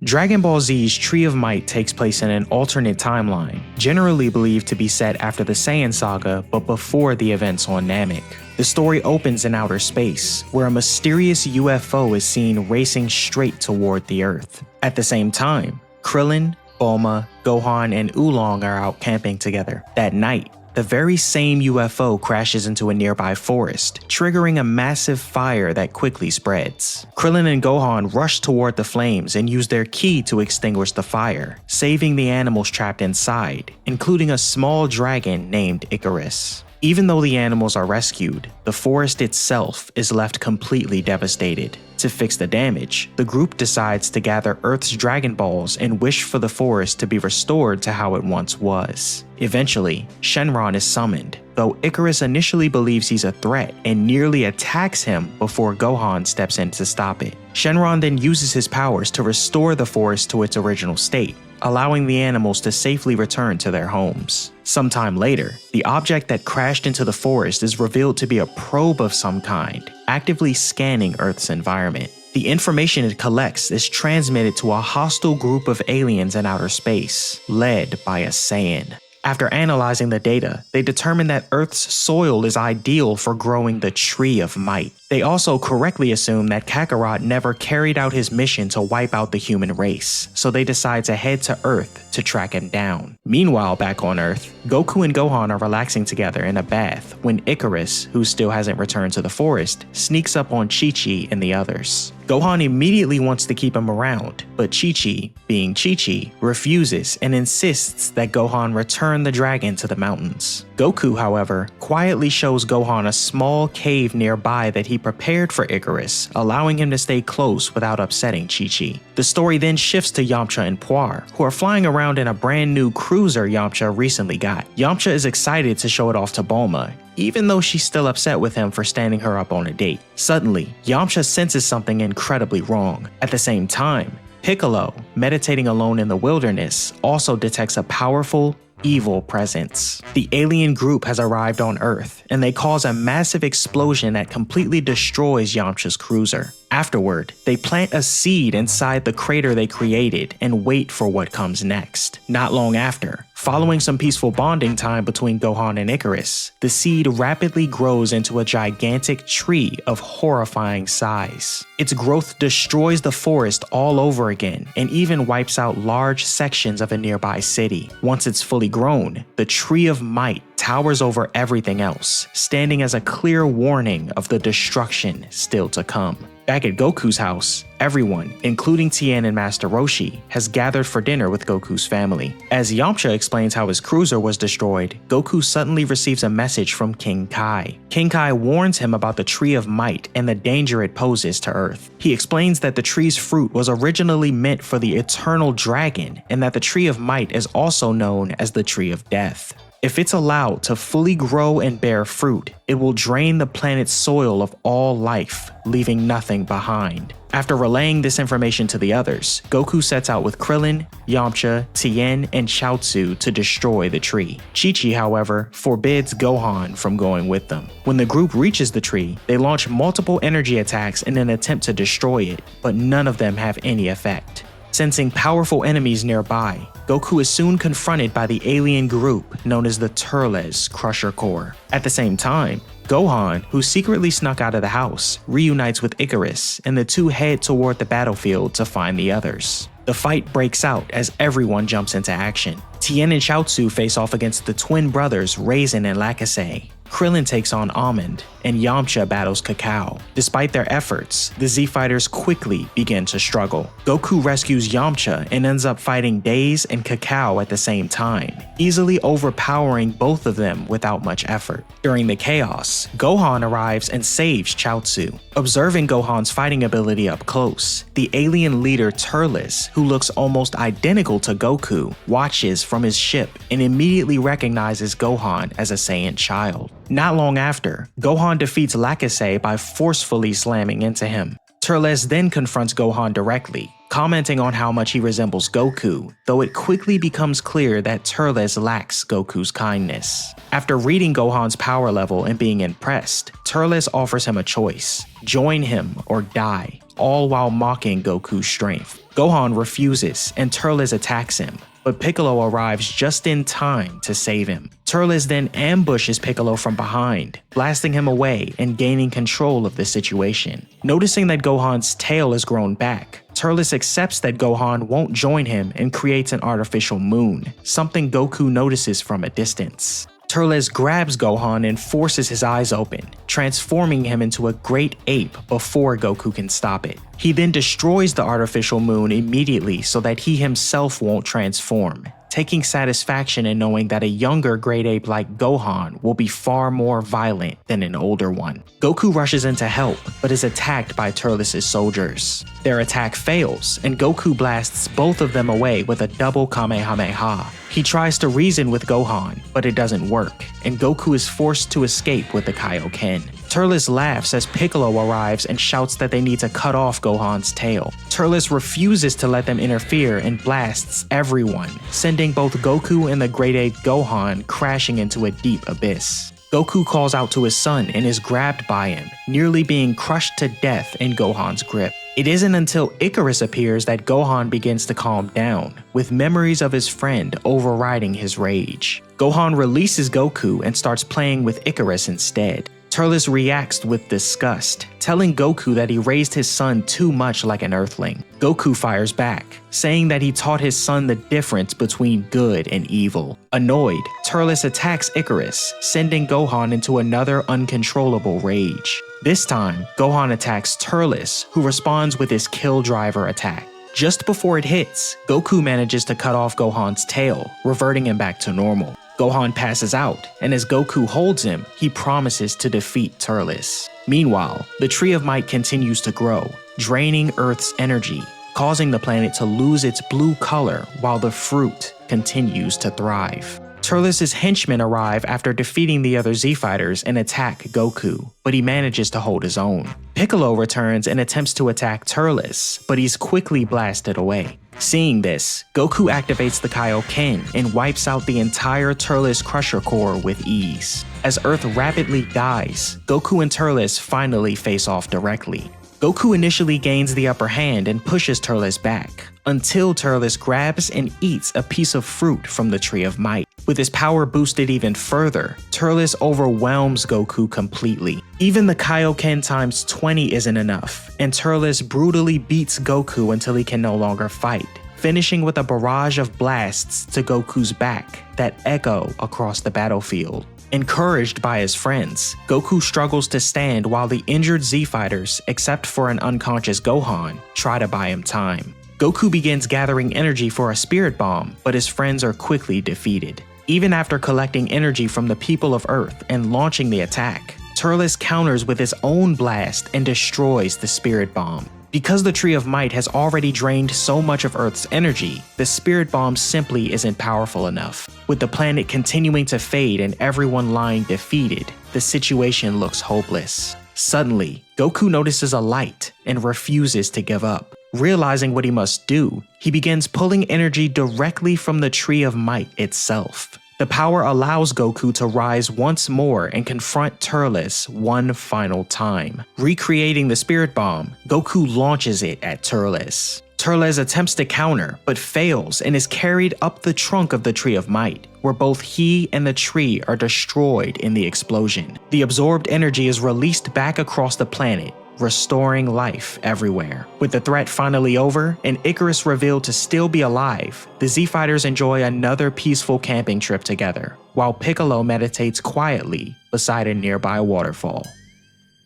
Dragon Ball Z's Tree of Might takes place in an alternate timeline, generally believed to be set after the Saiyan Saga but before the events on Namek. The story opens in outer space, where a mysterious UFO is seen racing straight toward the Earth. At the same time, Krillin, Bulma, Gohan, and Oolong are out camping together. That night, the very same UFO crashes into a nearby forest, triggering a massive fire that quickly spreads. Krillin and Gohan rush toward the flames and use their ki to extinguish the fire, saving the animals trapped inside, including a small dragon named Icarus. Even though the animals are rescued, the forest itself is left completely devastated. To fix the damage, the group decides to gather Earth's Dragon Balls and wish for the forest to be restored to how it once was. Eventually, Shenron is summoned, though Icarus initially believes he's a threat and nearly attacks him before Gohan steps in to stop it. Shenron then uses his powers to restore the forest to its original state, allowing the animals to safely return to their homes. Sometime later, the object that crashed into the forest is revealed to be a probe of some kind, actively scanning Earth's environment. The information it collects is transmitted to a hostile group of aliens in outer space, led by a Saiyan. After analyzing the data, they determine that Earth's soil is ideal for growing the Tree of Might. They also correctly assume that Kakarot never carried out his mission to wipe out the human race, so they decide to head to Earth to track him down. Meanwhile, back on Earth, Goku and Gohan are relaxing together in a bath when Icarus, who still hasn't returned to the forest, sneaks up on Chi-Chi and the others. Gohan immediately wants to keep him around, but Chi-Chi, being Chi-Chi, refuses and insists that Gohan return the dragon to the mountains. Goku, however, quietly shows Gohan a small cave nearby that he prepared for Icarus, allowing him to stay close without upsetting Chi-Chi. The story then shifts to Yamcha and Puar, who are flying around in a brand new cruiser Yamcha recently got. Yamcha is excited to show it off to Bulma, even though she's still upset with him for standing her up on a date. Suddenly, Yamcha senses something incredibly wrong. At the same time, Piccolo, meditating alone in the wilderness, also detects a powerful, evil presence. The alien group has arrived on Earth, and they cause a massive explosion that completely destroys Yamcha's cruiser. Afterward, they plant a seed inside the crater they created and wait for what comes next. Not long after, following some peaceful bonding time between Gohan and Icarus, the seed rapidly grows into a gigantic tree of horrifying size. Its growth destroys the forest all over again and even wipes out large sections of a nearby city. Once it's fully grown, the Tree of Might towers over everything else, standing as a clear warning of the destruction still to come. Back at Goku's house, everyone, including Tien and Master Roshi, has gathered for dinner with Goku's family. As Yamcha explains how his cruiser was destroyed, Goku suddenly receives a message from King Kai. King Kai warns him about the Tree of Might and the danger it poses to Earth. He explains that the tree's fruit was originally meant for the eternal dragon, and that the Tree of Might is also known as the Tree of Death. If it's allowed to fully grow and bear fruit, it will drain the planet's soil of all life, leaving nothing behind. After relaying this information to the others, Goku sets out with Krillin, Yamcha, Tien, and Chaozu to destroy the tree. Chi-Chi, however, forbids Gohan from going with them. When the group reaches the tree, they launch multiple energy attacks in an attempt to destroy it, but none of them have any effect. Sensing powerful enemies nearby, Goku is soon confronted by the alien group known as the Turles Crusher Corps. At the same time, Gohan, who secretly snuck out of the house, reunites with Icarus, and the two head toward the battlefield to find the others. The fight breaks out as everyone jumps into action. Tien and Chaozu face off against the twin brothers Raisin and Lakiase. Krillin takes on Almond, and Yamcha battles Kakao. Despite their efforts, the Z-Fighters quickly begin to struggle. Goku rescues Yamcha and ends up fighting Daze and Kakao at the same time, easily overpowering both of them without much effort. During the chaos, Gohan arrives and saves Chaozu. Observing Gohan's fighting ability up close, the alien leader Turles, who looks almost identical to Goku, watches from his ship and immediately recognizes Gohan as a Saiyan child. Not long after, Gohan defeats Lakiase by forcefully slamming into him. Turles then confronts Gohan directly, commenting on how much he resembles Goku, though it quickly becomes clear that Turles lacks Goku's kindness. After reading Gohan's power level and being impressed, Turles offers him a choice: join him or die, all while mocking Goku's strength. Gohan refuses and Turles attacks him, but Piccolo arrives just in time to save him. Turles then ambushes Piccolo from behind, blasting him away and gaining control of the situation. Noticing that Gohan's tail has grown back, Turles accepts that Gohan won't join him and creates an artificial moon, something Goku notices from a distance. Turles grabs Gohan and forces his eyes open, transforming him into a great ape before Goku can stop it. He then destroys the artificial moon immediately so that he himself won't transform, taking satisfaction in knowing that a younger great ape like Gohan will be far more violent than an older one. Goku rushes in to help, but is attacked by Turles' soldiers. Their attack fails, and Goku blasts both of them away with a double Kamehameha. He tries to reason with Gohan, but it doesn't work, and Goku is forced to escape with the Kaioken. Turles laughs as Piccolo arrives and shouts that they need to cut off Gohan's tail. Turles refuses to let them interfere and blasts everyone, sending both Goku and the Great Ape Gohan crashing into a deep abyss. Goku calls out to his son and is grabbed by him, nearly being crushed to death in Gohan's grip. It isn't until Icarus appears that Gohan begins to calm down, with memories of his friend overriding his rage. Gohan releases Goku and starts playing with Icarus instead. Turles reacts with disgust, telling Goku that he raised his son too much like an Earthling. Goku fires back, saying that he taught his son the difference between good and evil. Annoyed, Turles attacks Icarus, sending Gohan into another uncontrollable rage. This time, Gohan attacks Turles, who responds with his Kill Driver attack. Just before it hits, Goku manages to cut off Gohan's tail, reverting him back to normal. Gohan passes out, and as Goku holds him, he promises to defeat Turles. Meanwhile, the Tree of Might continues to grow, draining Earth's energy, causing the planet to lose its blue color while the fruit continues to thrive. Turles' henchmen arrive after defeating the other Z-Fighters and attack Goku, but he manages to hold his own. Piccolo returns and attempts to attack Turles, but he's quickly blasted away. Seeing this, Goku activates the Kaioken and wipes out the entire Turles Crusher Core with ease. As Earth rapidly dies, Goku and Turles finally face off directly. Goku initially gains the upper hand and pushes Turles back, until Turles grabs and eats a piece of fruit from the Tree of Might. With his power boosted even further, Turles overwhelms Goku completely. Even the Kaioken times 20 isn't enough, and Turles brutally beats Goku until he can no longer fight, finishing with a barrage of blasts to Goku's back that echo across the battlefield. Encouraged by his friends, Goku struggles to stand while the injured Z-Fighters, except for an unconscious Gohan, try to buy him time. Goku begins gathering energy for a spirit bomb, but his friends are quickly defeated. Even after collecting energy from the people of Earth and launching the attack, Turles counters with his own blast and destroys the spirit bomb. Because the Tree of Might has already drained so much of Earth's energy, the spirit bomb simply isn't powerful enough. With the planet continuing to fade and everyone lying defeated, the situation looks hopeless. Suddenly, Goku notices a light and refuses to give up. Realizing what he must do, he begins pulling energy directly from the Tree of Might itself. The power allows Goku to rise once more and confront Turles one final time. Recreating the Spirit Bomb, Goku launches it at Turles. Turles attempts to counter, but fails and is carried up the trunk of the Tree of Might, where both he and the tree are destroyed in the explosion. The absorbed energy is released back across the planet, restoring life everywhere. With the threat finally over and Icarus revealed to still be alive, the Z-Fighters enjoy another peaceful camping trip together, while Piccolo meditates quietly beside a nearby waterfall.